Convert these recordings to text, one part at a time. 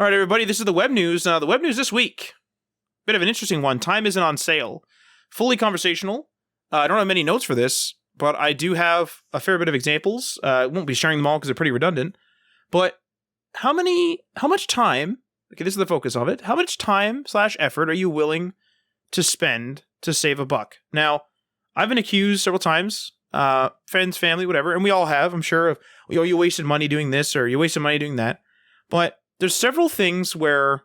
All right, everybody, this is the web news. The web news this week, bit of an interesting one. Time isn't on sale. Fully conversational. I don't have many notes for this, but I do have a fair bit of examples. I won't be sharing them all because they're pretty redundant. But how much time, okay, this is the focus of it, how much time/effort are you willing to spend to save a buck? Now, I've been accused several times, friends, family, whatever, and we all have, I'm sure, of, you wasted money doing this or you wasted money doing that. But there's several things where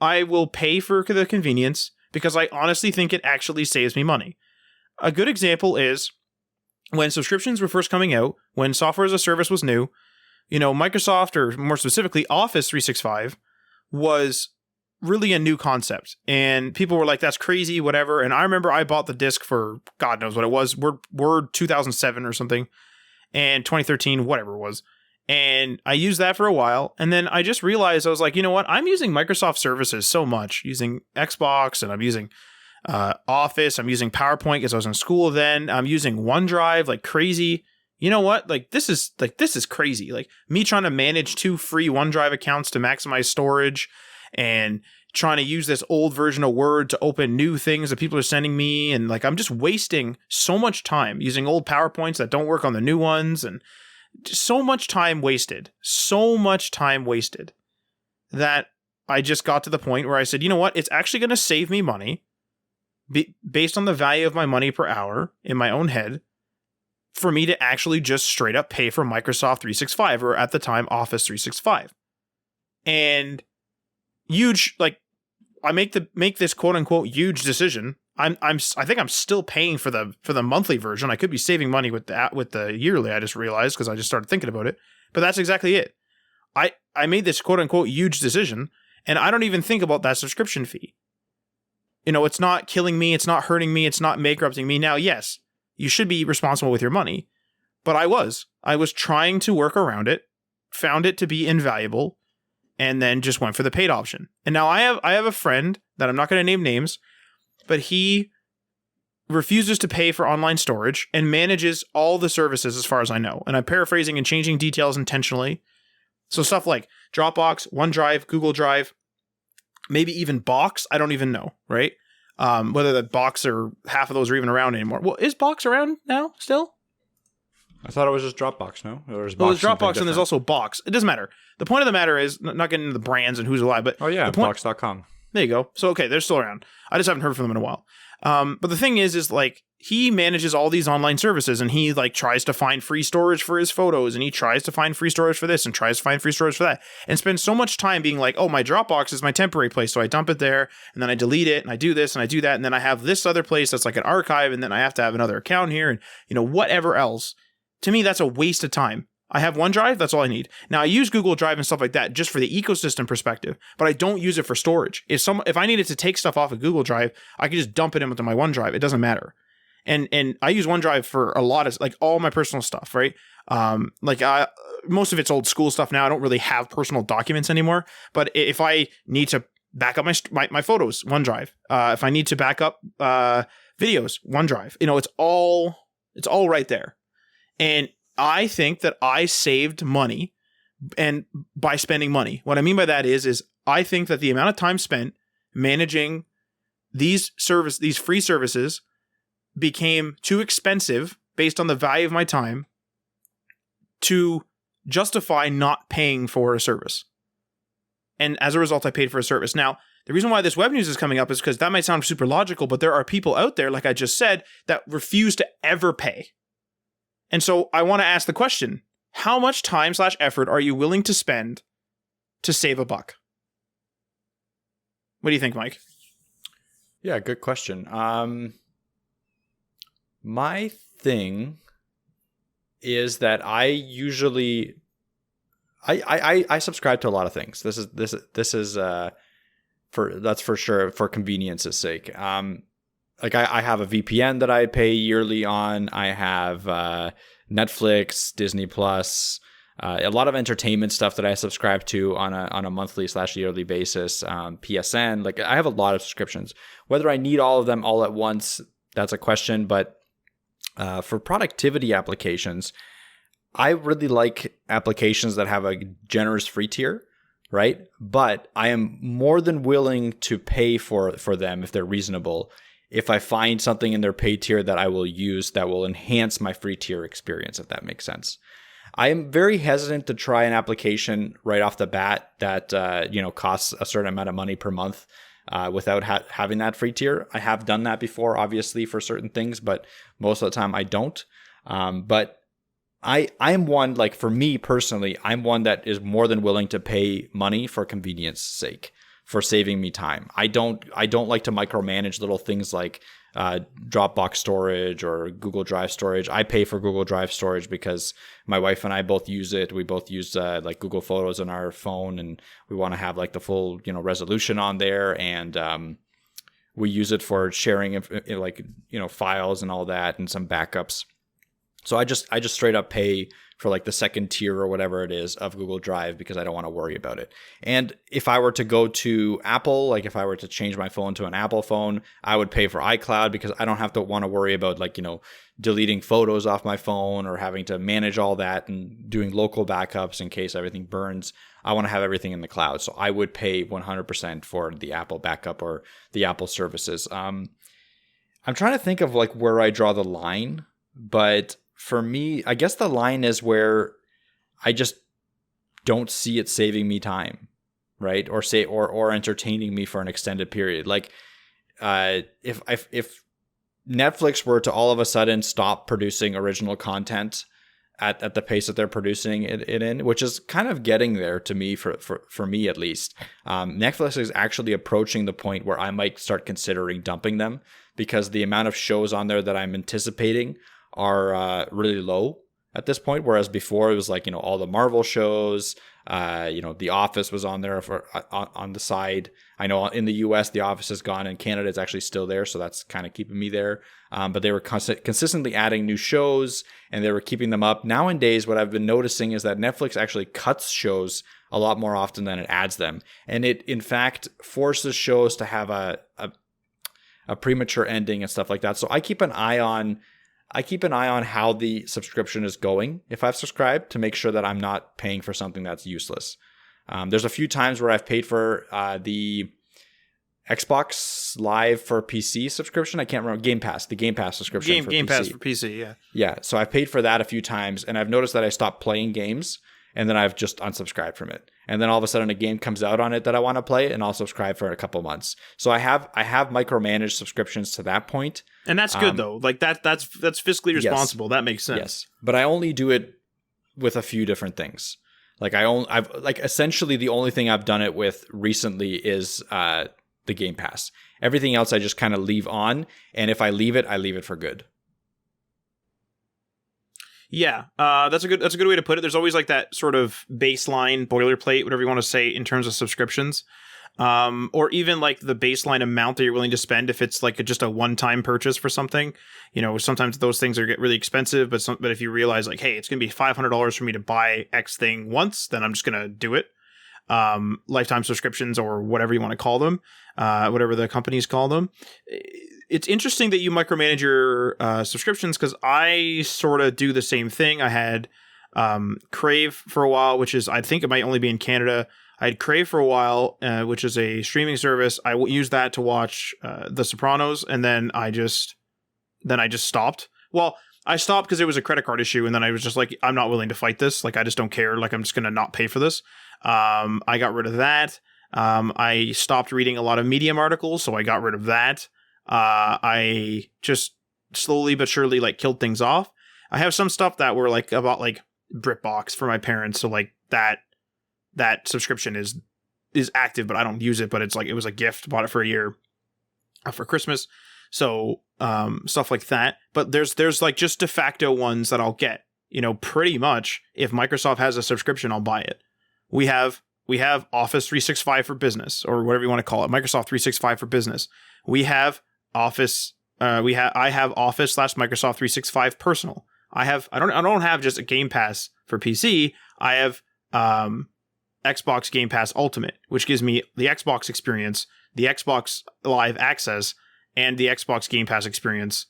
I will pay for the convenience because I honestly think it actually saves me money. A good example is when subscriptions were first coming out, when software as a service was new, Microsoft, or more specifically Office 365, was really a new concept. And people were like, that's crazy, whatever. And I remember I bought the disc for God knows what it was, Word 2007 or something, and 2013, whatever it was. And I used that for a while. And then I just realized, I was like, you know what? I'm using Microsoft services so much, using Xbox, and I'm using Office. I'm using PowerPoint because I was in school then. I'm using OneDrive like crazy. You know what? This is crazy. Like me trying to manage 2 free OneDrive accounts to maximize storage and trying to use this old version of Word to open new things that people are sending me. And I'm just wasting so much time using old PowerPoints that don't work on the new ones, and just so much time wasted that I just got to the point where I said, you know what? It's actually going to save me money based on the value of my money per hour in my own head for me to actually just straight up pay for Microsoft 365, or at the time Office 365. And huge, I make this quote unquote huge decision. I think I'm still paying for the monthly version. I could be saving money with the yearly. I just realized because I just started thinking about it. But that's exactly it. I made this quote unquote huge decision, and I don't even think about that subscription fee. It's not killing me. It's not hurting me. It's not bankrupting me. Now, yes, you should be responsible with your money, but I was trying to work around it, found it to be invaluable, and then just went for the paid option. And now I have a friend that I'm not going to name names, but he refuses to pay for online storage and manages all the services as far as I know. And I'm paraphrasing and changing details intentionally. So stuff like Dropbox, OneDrive, Google Drive, maybe even Box. I don't even know, right? Whether the Box or half of those are even around anymore. Well, is Box around now still? I thought it was just Dropbox, no? Or is Box there's Dropbox different? And there's also Box. It doesn't matter. The point of the matter is, not getting into the brands and who's alive, but... Oh yeah, Box.com. There you go. So, okay, they're still around. I just haven't heard from them in a while. But the thing is he manages all these online services, and he tries to find free storage for his photos, and he tries to find free storage for this and tries to find free storage for that, and spends so much time being like, oh, my Dropbox is my temporary place. So I dump it there, and then I delete it, and I do this and I do that. And then I have this other place that's like an archive, and then I have to have another account here, and whatever else. To me, that's a waste of time. I have OneDrive, that's all I need. Now, I use Google Drive and stuff like that just for the ecosystem perspective, but I don't use it for storage. If I needed to take stuff off of Google Drive, I could just dump it into my OneDrive. It doesn't matter. And I use OneDrive for a lot of, all my personal stuff, right? Most of it's old school stuff now. I don't really have personal documents anymore, but if I need to back up my photos, OneDrive. If I need to back up videos, OneDrive. It's all right there. And I think that I saved money, and by spending money. What I mean by that is I think that the amount of time spent managing these free services became too expensive based on the value of my time to justify not paying for a service. And as a result, I paid for a service. Now, the reason why this web news is coming up is because that might sound super logical, but there are people out there, like I just said, that refuse to ever pay. And so I want to ask the question, how much time/effort are you willing to spend to save a buck? What do you think, Mike? Yeah, good question. My thing is that I usually I subscribe to a lot of things. This is that's for sure, for convenience's sake. I have a VPN that I pay yearly on. I have Netflix, Disney Plus, a lot of entertainment stuff that I subscribe to on a monthly/yearly basis. PSN, I have a lot of subscriptions. Whether I need all of them all at once, that's a question. But for productivity applications, I really like applications that have a generous free tier. right? But I am more than willing to pay for them if they're reasonable, if I find something in their paid tier that I will use that will enhance my free tier experience, if that makes sense. I am very hesitant to try an application right off the bat that costs a certain amount of money per month without having that free tier. I have done that before, obviously, for certain things, but most of the time I don't. But I'm one, like, for me personally, I'm one that is more than willing to pay money for convenience sake, for saving me time. I don't like to micromanage little things like Dropbox storage or Google Drive storage. I pay for Google Drive storage because my wife and I both use it. We both use like Google Photos on our phone, and we want to have like the full resolution on there, and we use it for sharing files and all that, and some backups. So I just straight up pay for like the second tier or whatever it is of Google Drive because I don't want to worry about it. And if I were to go to Apple, like if I were to change my phone to an Apple phone, I would pay for iCloud because I don't have to want to worry about deleting photos off my phone or having to manage all that and doing local backups in case everything burns. I want to have everything in the cloud. So I would pay 100% for the Apple backup or the Apple services. I'm trying to think of like where I draw the line, but for me, I guess the line is where I just don't see it saving me time, right? Or entertaining me for an extended period. Like, if Netflix were to all of a sudden stop producing original content at the pace that they're producing it in, which is kind of getting there to me for me at least. Netflix is actually approaching the point where I might start considering dumping them because the amount of shows on there that I'm anticipating are really low at this point, whereas before it was like all the Marvel shows, The Office was on there on the side. I know in the US The Office is gone, and Canada it's actually still there, so that's kind of keeping me there. But they were consistently adding new shows, and they were keeping them up. Nowadays, what I've been noticing is that Netflix actually cuts shows a lot more often than it adds them, and it in fact forces shows to have a premature ending and stuff like that. So I keep an eye on how the subscription is going if I've subscribed to make sure that I'm not paying for something that's useless. There's a few times where I've paid for the Xbox Live for PC subscription. I can't remember. the Game Pass subscription for Game PC. Pass for PC, yeah. Yeah, so I've paid for that a few times, and I've noticed that I stopped playing games, and then I've just unsubscribed from it. And then all of a sudden a game comes out on it that I want to play, and I'll subscribe for a couple months. So I have micromanaged subscriptions to that point. And that's good though. Like that's fiscally responsible. Yes. That makes sense. Yes. But I only do it with a few different things. Like I've essentially the only thing I've done it with recently is the Game Pass. Everything else I just kind of leave on, and if I leave it for good. Yeah, that's a good way to put it. There's always like that sort of baseline boilerplate, whatever you want to say, in terms of subscriptions, or even like the baseline amount that you're willing to spend if it's like just a one-time purchase for something. Sometimes those things get really expensive, but if you realize like, hey, it's gonna be $500 for me to buy X thing once, then I'm just gonna do it. Lifetime subscriptions or whatever you want to call them, whatever the companies call them. It's interesting that you micromanage your subscriptions because I sort of do the same thing. I had Crave for a while, which is, I think it might only be in Canada. I had Crave for a while, which is a streaming service. I used that to watch The Sopranos, and then I just stopped. Well, I stopped because it was a credit card issue, and then I was just like, I'm not willing to fight this. Like, I just don't care. Like, I'm just going to not pay for this. I got rid of that. I stopped reading a lot of Medium articles, so I got rid of that. I just slowly but surely like killed things off. I have some stuff that were like about like BritBox for my parents, so like that subscription is active, but I don't use it. But it's like it was a gift, bought it for a year for Christmas, so stuff like that. But there's like just de facto ones that I'll get. Pretty much if Microsoft has a subscription, I'll buy it. We have Office 365 for Business, or whatever you want to call it, Microsoft 365 for Business. We have Office. I have Office / Microsoft 365 Personal. I don't have just a Game Pass for PC. I have Xbox Game Pass Ultimate, which gives me the Xbox experience, the Xbox Live Access, and the Xbox Game Pass experience.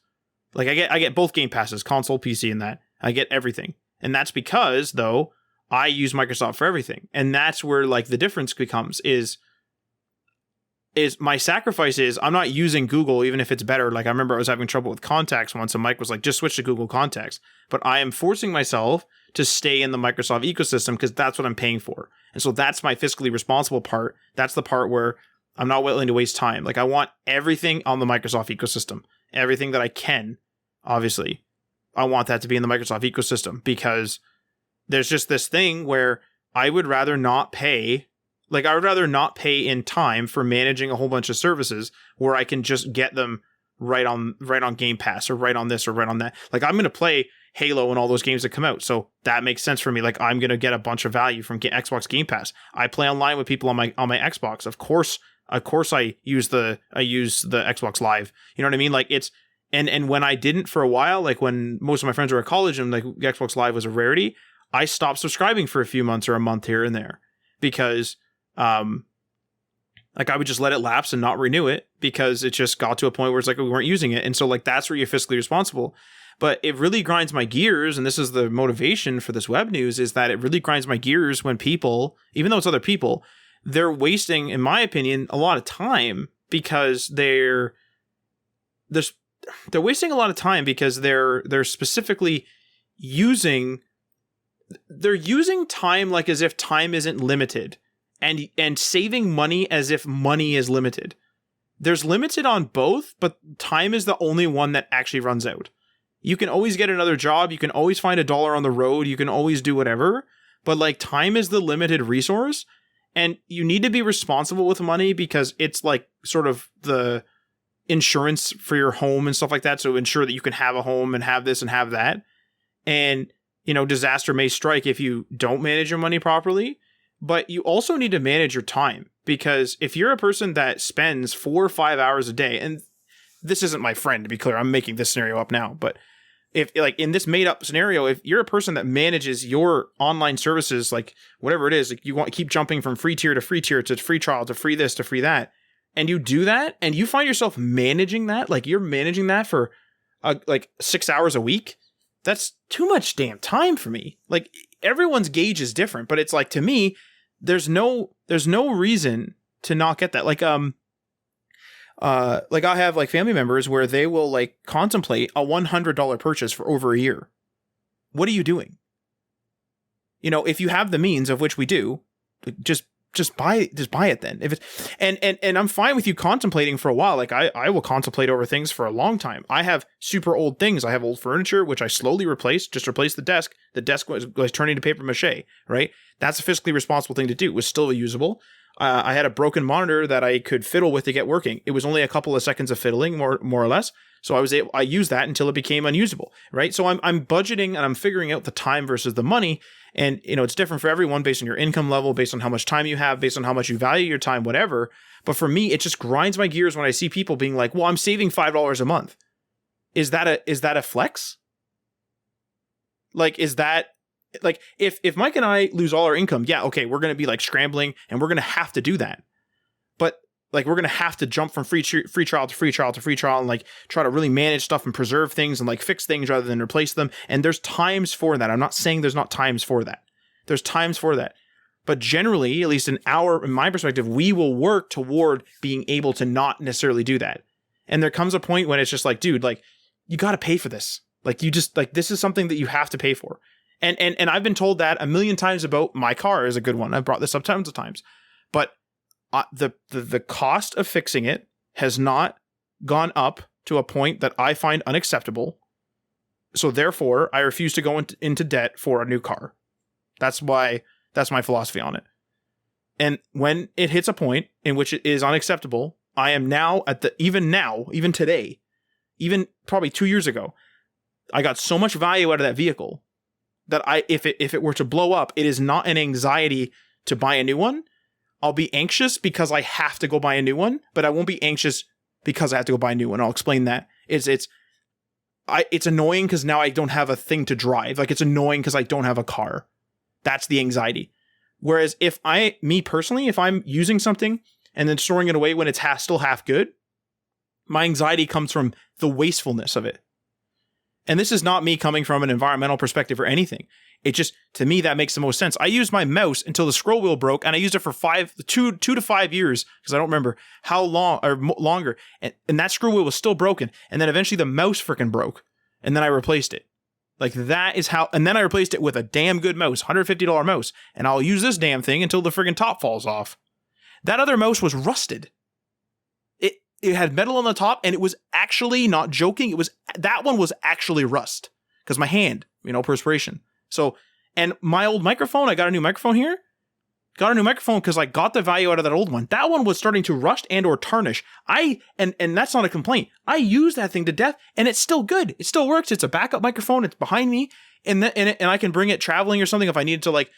Like I get both Game Passes, console, PC, and that. I get everything, and that's because though I use Microsoft for everything. And that's where like the difference becomes is my sacrifice is I'm not using Google, even if it's better. Like I remember I was having trouble with contacts once and Mike was like, just switch to Google Contacts. But I am forcing myself to stay in the Microsoft ecosystem because that's what I'm paying for. And so that's my fiscally responsible part. That's the part where I'm not willing to waste time. Like I want everything on the Microsoft ecosystem, everything that I can, obviously. I want that to be in the Microsoft ecosystem because there's just this thing where I would rather not pay. Like I would rather not pay in time for managing a whole bunch of services where I can just get them right on Game Pass or right on this or right on that. Like I'm going to play Halo and all those games that come out. So that makes sense for me. Like I'm going to get a bunch of value from Xbox Game Pass. I play online with people on my Xbox. Of course I use the Xbox Live. You know what I mean? Like it's and when I didn't for a while, like when most of my friends were at college and like Xbox Live was a rarity, I stopped subscribing for a few months or a month here and there because like I would just let it lapse and not renew it because it just got to a point where it's like we weren't using it. And so like that's where you're fiscally responsible. But it really grinds my gears, and this is the motivation for this web news, is that it really grinds my gears when people, even though it's other people, they're wasting, in my opinion, a lot of time because they're wasting a lot of time because they're specifically using time like as if time isn't limited and saving money as if money is limited. There's limited on both, but time is the only one that actually runs out. You can always get another job. You can always find $1 on the road. You can always do whatever. But like time is the limited resource. And you need to be responsible with money because it's like sort of the insurance for your home and stuff like that. So ensure that you can have a home and have this and have that. And, you know, disaster may strike if you don't manage your money properly. But you also need to manage your time because if you're a person that spends 4 or 5 hours a day, and this isn't my friend, to be clear, I'm making this scenario up now, but if like in this made up scenario, if you're a person that manages your online services, like whatever it is, like you want to keep jumping from free tier to free trial to free this to free that, and you do that and you find yourself managing that, like you're managing that for like 6 hours a week, that's too much damn time for me. Like everyone's gauge is different, but it's like, to me, there's no reason to not get that. Like I have like family members where they will like contemplate a $100 purchase for over a year. What are you doing? You know, if you have the means, of which we do, just buy it then. If it's and I'm fine with you contemplating for a while. Like I will contemplate over things for a long time. I have super old things. I have old furniture, which I slowly replaced. Just replaced the desk. The desk was turning to paper mache, right? That's a fiscally responsible thing to do. It was still usable. I had a broken monitor that I could fiddle with to get working. It was only a couple of seconds of fiddling, more or less. So I used that until it became unusable, right? So I'm budgeting and I'm figuring out the time versus the money. And, you know, it's different for everyone based on your income level, based on how much time you have, based on how much you value your time, whatever. But for me, it just grinds my gears when I see people being like, well, I'm saving $5 a month. Is that a flex? Like, is that like, if Mike and I lose all our income, yeah, okay, we're going to be like scrambling and we're going to have to do that. But like, we're going to have to jump from free trial to free trial to free trial and like try to really manage stuff and preserve things and like fix things rather than replace them. And there's times for that. I'm not saying there's not times for that. There's times for that. But generally, at least in my perspective, we will work toward being able to not necessarily do that. And there comes a point when it's just like, dude, like you got to pay for this. Like you just like, this is something that you have to pay for. And I've been told that a million times about my car is a good one. I've brought this up tons of times, but the cost of fixing it has not gone up to a point that I find unacceptable. So therefore, I refuse to go into debt for a new car. That's my philosophy on it. And when it hits a point in which it is unacceptable, I am now even today, even probably 2 years ago, I got so much value out of that vehicle that if it were to blow up, it is not an anxiety to buy a new one. I'll be anxious because I have to go buy a new one, but I won't be anxious because I have to go buy a new one. I'll explain that. It's annoying because now I don't have a thing to drive. Like it's annoying because I don't have a car. That's the anxiety. Whereas if I'm using something and then storing it away when it's still half good, my anxiety comes from the wastefulness of it. And this is not me coming from an environmental perspective or anything. It just, to me, that makes the most sense. I used my mouse until the scroll wheel broke, and I used it for 2 to 5 years, because I don't remember how long or longer. And that scroll wheel was still broken. And then eventually the mouse freaking broke, and then I replaced it. Like, that is how, and then I replaced it with a damn good mouse, $150 mouse, and I'll use this damn thing until the friggin' top falls off. That other mouse was rusted. It had metal on the top, and it was actually, not joking, that one was actually rust, because my hand, perspiration. So, and my old microphone, I got a new microphone here. Got a new microphone because I got the value out of that old one. That one was starting to rust and or tarnish. And that's not a complaint. I use that thing to death, and it's still good. It still works. It's a backup microphone. It's behind me, and I can bring it traveling or something if I needed to, like,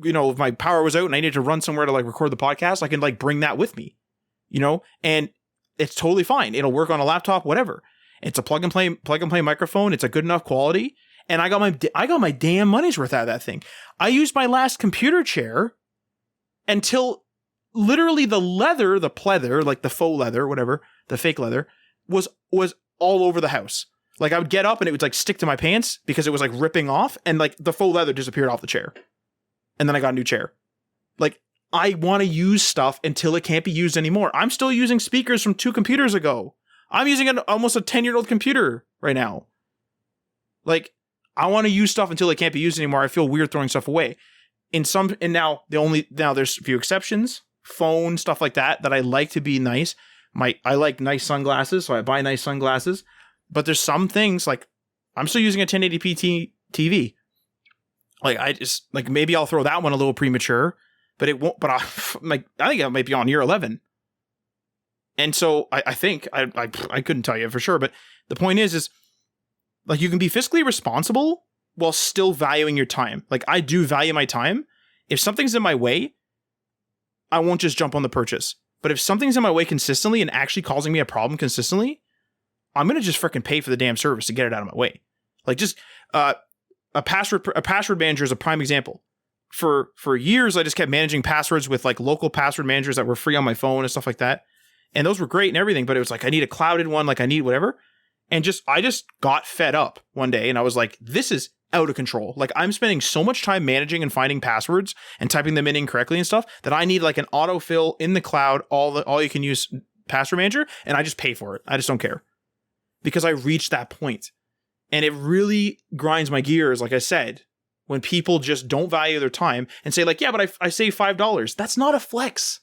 if my power was out and I needed to run somewhere to, like, record the podcast. I can, like, bring that with me, and it's totally fine. It'll work on a laptop, whatever. It's a plug and play microphone. It's a good enough quality, and I got my damn money's worth out of that thing. I used my last computer chair until literally the leather, the pleather, like the faux leather, whatever, the fake leather, was all over the house. Like, I would get up and it would, like, stick to my pants because it was, like, ripping off, and, like, the faux leather disappeared off the chair. And then I got a new chair. Like, I want to use stuff until it can't be used anymore. I'm still using speakers from 2 computers ago. I'm using almost a 10-year-old computer right now. Like, I want to use stuff until it can't be used anymore. I feel weird throwing stuff away. Now there's a few exceptions, phone, stuff like that I like to be nice. I like nice sunglasses, so I buy nice sunglasses. But there's some things, like, I'm still using a 1080p TV. Like, I just, like, maybe I'll throw that one a little premature, but it won't. But I think it might be on year 11. And so I think I couldn't tell you for sure, but the point is like, you can be fiscally responsible while still valuing your time. Like, I do value my time. If something's in my way, I won't just jump on the purchase. But if something's in my way consistently and actually causing me a problem consistently, I'm going to just freaking pay for the damn service to get it out of my way. Like, just a password manager is a prime example. For years, I just kept managing passwords with, like, local password managers that were free on my phone and stuff like that. And those were great and everything, but it was like, I need a clouded one, like, I need whatever. And I just got fed up one day, and I was like, this is out of control. Like, I'm spending so much time managing and finding passwords and typing them in incorrectly and stuff that I need, like, an autofill in the cloud, all you can use password manager, and I just pay for it. I just don't care. Because I reached that point. And it really grinds my gears, like I said, when people just don't value their time and say, like, yeah, but I saved $5. That's not a flex.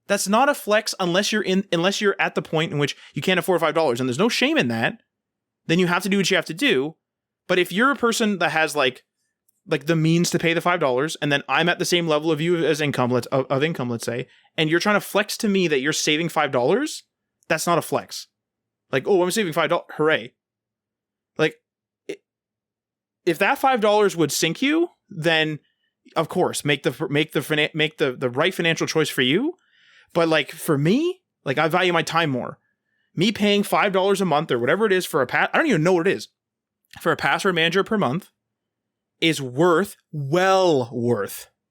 That's not a flex unless you're at the point in which you can't afford $5, and there's no shame in that. Then you have to do what you have to do. But if you're a person that has like the means to pay the $5, and then I'm at the same level of you as income, let's say, and you're trying to flex to me that you're saving $5, that's not a flex. Like, oh, I'm saving $5, hooray! Like, if that $5 would sink you, then of course make the right financial choice for you. But, like, for me, like, I value my time more. Me paying $5 a month or whatever it is for I don't even know what it is, for a password manager per month is well worth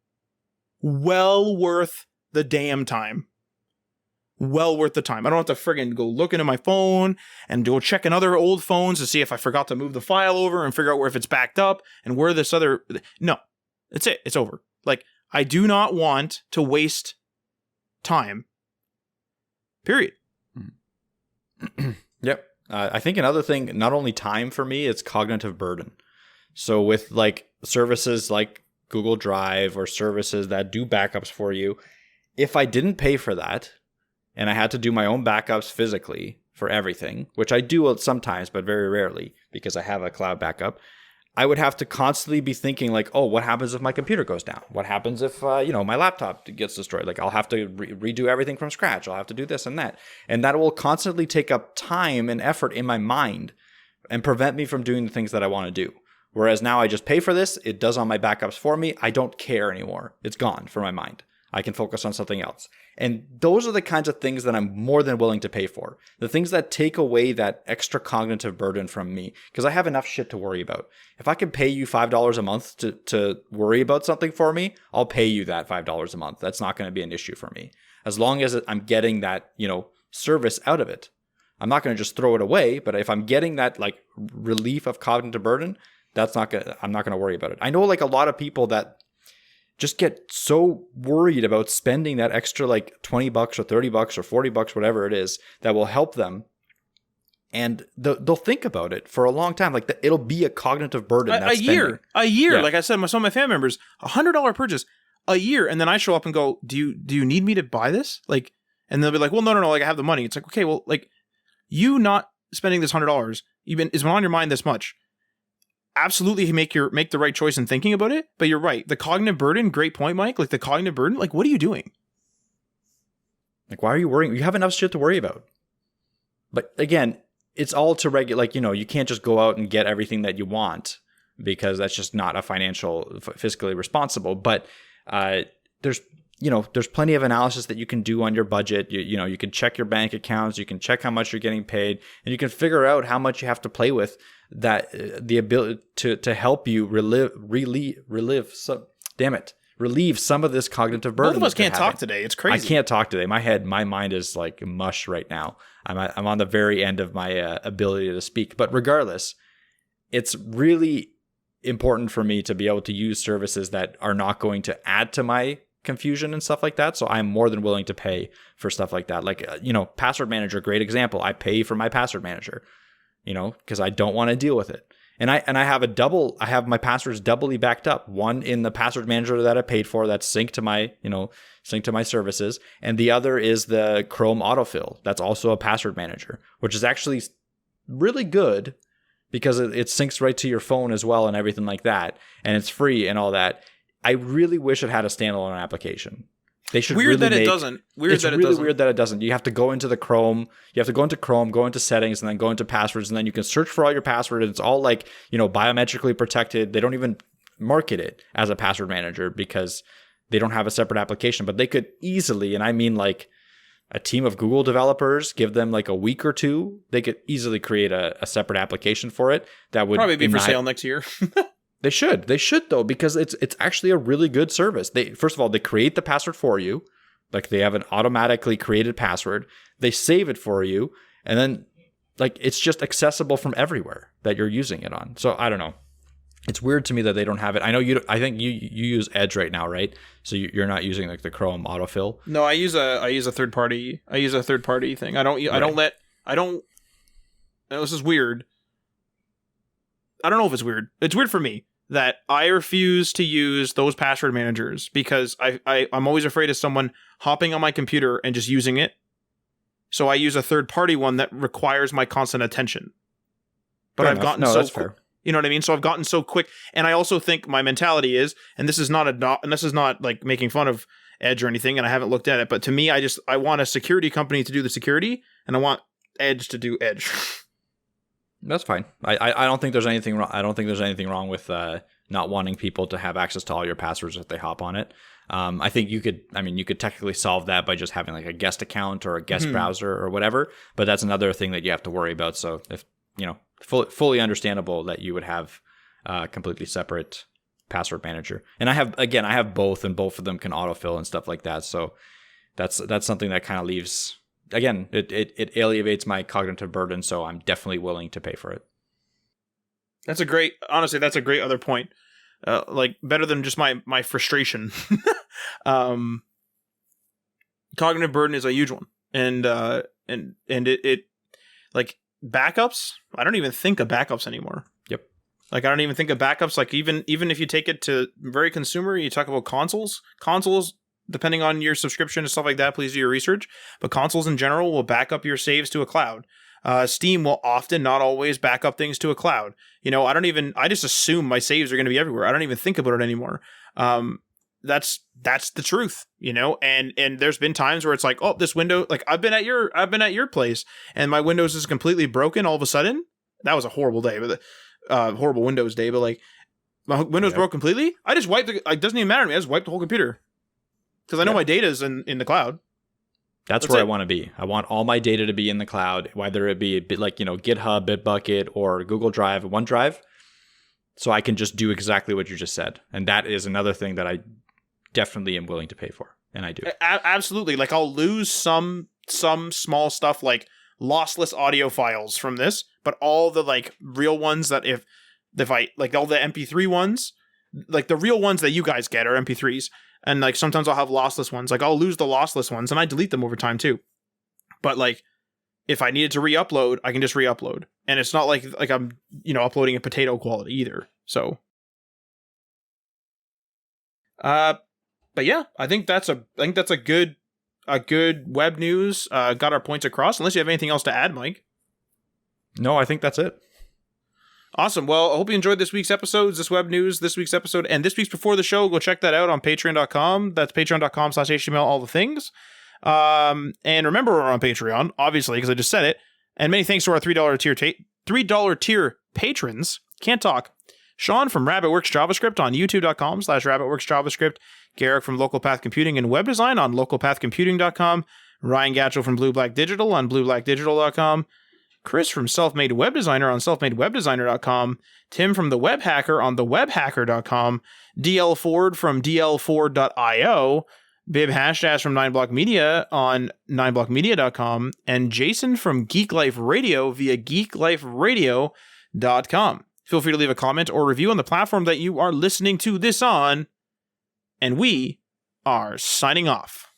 the damn time. Well worth the time. I don't have to friggin' go look into my phone and go checking other old phones to see if I forgot to move the file over and figure out where, if it's backed up and where this other. No, that's it. It's over. Like, I do not want to waste time. Period. Yep. I think another thing, not only time for me, it's cognitive burden. So with, like, services like Google Drive or services that do backups for you, if I didn't pay for that and I had to do my own backups physically for everything, which I do sometimes, but very rarely because I have a cloud backup, I would have to constantly be thinking, like, oh, what happens if my computer goes down? What happens if, my laptop gets destroyed? Like, I'll have to redo everything from scratch. I'll have to do this and that. And that will constantly take up time and effort in my mind and prevent me from doing the things that I want to do. Whereas now I just pay for this. It does all my backups for me. I don't care anymore. It's gone from my mind. I can focus on something else. And those are the kinds of things that I'm more than willing to pay for. The things that take away that extra cognitive burden from me, because I have enough shit to worry about. If I can pay you $5 a month to worry about something for me, I'll pay you that $5 a month. That's not going to be an issue for me. As long as I'm getting that, service out of it. I'm not going to just throw it away, but if I'm getting that, like, relief of cognitive burden, I'm not gonna worry about it. I know like a lot of people that just get so worried about spending that extra like $20 or $30 or $40, whatever it is, that will help them. And they'll think about it for a long time. Like it'll be a cognitive burden. A year. Yeah. Like I said, some of my family members, $100 purchase a year. And then I show up and go, do you need me to buy this? Like, and they'll be like, well, no. Like I have the money. It's like, okay, well, like you not spending this $100 is on your mind this much. Absolutely make the right choice in thinking about it. But you're right. The cognitive burden, great point, Mike. Like the cognitive burden, like what are you doing? Like, why are you worrying? You have enough shit to worry about. But again, it's all to regulate. Like, you can't just go out and get everything that you want because that's just not a fiscally responsible. But there's plenty of analysis that you can do on your budget. You can check your bank accounts, you can check how much you're getting paid, and you can figure out how much you have to play with. That the ability to help you relieve some of this cognitive burden. Both of us can't talk today. It's crazy. I can't talk today. My mind is like mush right now. I'm on the very end of my ability to speak. But regardless, it's really important for me to be able to use services that are not going to add to my confusion and stuff like that. So I'm more than willing to pay for stuff like that. Like, password manager, great example. I pay for my password manager, because I don't want to deal with it. And I have my passwords doubly backed up. One in the password manager that I paid for that's synced to my services. And the other is the Chrome autofill. That's also a password manager, which is actually really good because it syncs right to your phone as well and everything like that. And it's free and all that. I really wish it had a standalone application. They should weird really that it doesn't. It's really weird that it doesn't. You have to go into Chrome, go into settings, and then go into passwords, and then you can search for all your passwords. And it's all like, biometrically protected. They don't even market it as a password manager because they don't have a separate application. But they could easily, and I mean like a team of Google developers, give them like a week or two, they could easily create a separate application for it that would probably be for sale next year. They should though, because it's actually a really good service. First of all, they create the password for you. Like they have an automatically created password. They save it for you. And then like it's just accessible from everywhere that you're using it on. So I don't know. It's weird to me that they don't have it. I know I think you use Edge right now, right? So you're not using like the Chrome autofill. No, I use a third party. I use a third party thing. This is weird. I don't know if it's weird. It's weird for me that I refuse to use those password managers because I'm always afraid of someone hopping on my computer and just using it. So I use a third party one that requires my constant attention. But I've gotten so quick. You know what I mean? So I've gotten so quick. And I also think my mentality is, and this is not like making fun of Edge or anything, and I haven't looked at it, but to me, I want a security company to do the security, and I want Edge to do Edge. That's fine. I don't think there's anything wrong. I don't think there's anything wrong with not wanting people to have access to all your passwords if they hop on it. I think you could technically solve that by just having like a guest account or a guest browser or whatever. But that's another thing that you have to worry about. So if fully understandable that you would have a completely separate password manager. And I have both, and both of them can autofill and stuff like that. So that's something that kind of leaves. Again, it alleviates my cognitive burden, so I'm definitely willing to pay for it. That's a great other point. Like better than just my frustration. Cognitive burden is a huge one, and it like backups. I don't even think of backups anymore. Yep. Like I don't even think of backups. Like even if you take it to very consumer, you talk about consoles. Depending on your subscription and stuff like that, please do your research. But consoles in general will back up your saves to a cloud. Steam will often, not always, back up things to a cloud. I just assume my saves are going to be everywhere. I don't even think about it anymore. That's the truth, and there's been times where it's like, oh, this window, like I've been at your place and my Windows is completely broken all of a sudden. That was a horrible day, but horrible Windows day, but like my Windows broke completely. I just wiped it doesn't even matter to me. I just wiped the whole computer. Because I know my data is in the cloud. That's where I want to be. I want all my data to be in the cloud, whether it be like, GitHub, Bitbucket, or Google Drive, OneDrive. So I can just do exactly what you just said. And that is another thing that I definitely am willing to pay for. And I do. Absolutely. Like I'll lose some small stuff like lossless audio files from this, but all the like real ones that if If I like all the MP3 ones, like the real ones that you guys get are MP3s, and like sometimes I'll have lossless ones. Like I'll lose the lossless ones, and I delete them over time too. But like if I needed to re-upload, I can just re-upload, and it's not like I'm uploading in potato quality either. So, but yeah, I think that's a good web news. Got our points across. Unless you have anything else to add, Mike. No, I think that's it. Awesome. Well, I hope you enjoyed this week's episodes, this web news, this week's episode, and this week's before the show. Go check that out on patreon.com. That's patreon.com/HTML, all the things. And remember, we're on Patreon, obviously, because I just said it. And many thanks to our $3 tier patrons. Can't talk. Sean from RabbitWorks JavaScript on youtube.com/RabbitWorks JavaScript. Garrick from Local Path Computing and Web Design on localpathcomputing.com. Ryan Gatchell from Blue Black Digital on blueblackdigital.com. Chris from Self-Made Web Designer on selfmadewebdesigner.com, Tim from The Web Hacker on thewebhacker.com, DL Ford from dlford.io, Bib Hashdash from 9block Media on 9blockmedia.com, and Jason from Geek Life Radio via geekliferadio.com. Feel free to leave a comment or review on the platform that you are listening to this on, and we are signing off.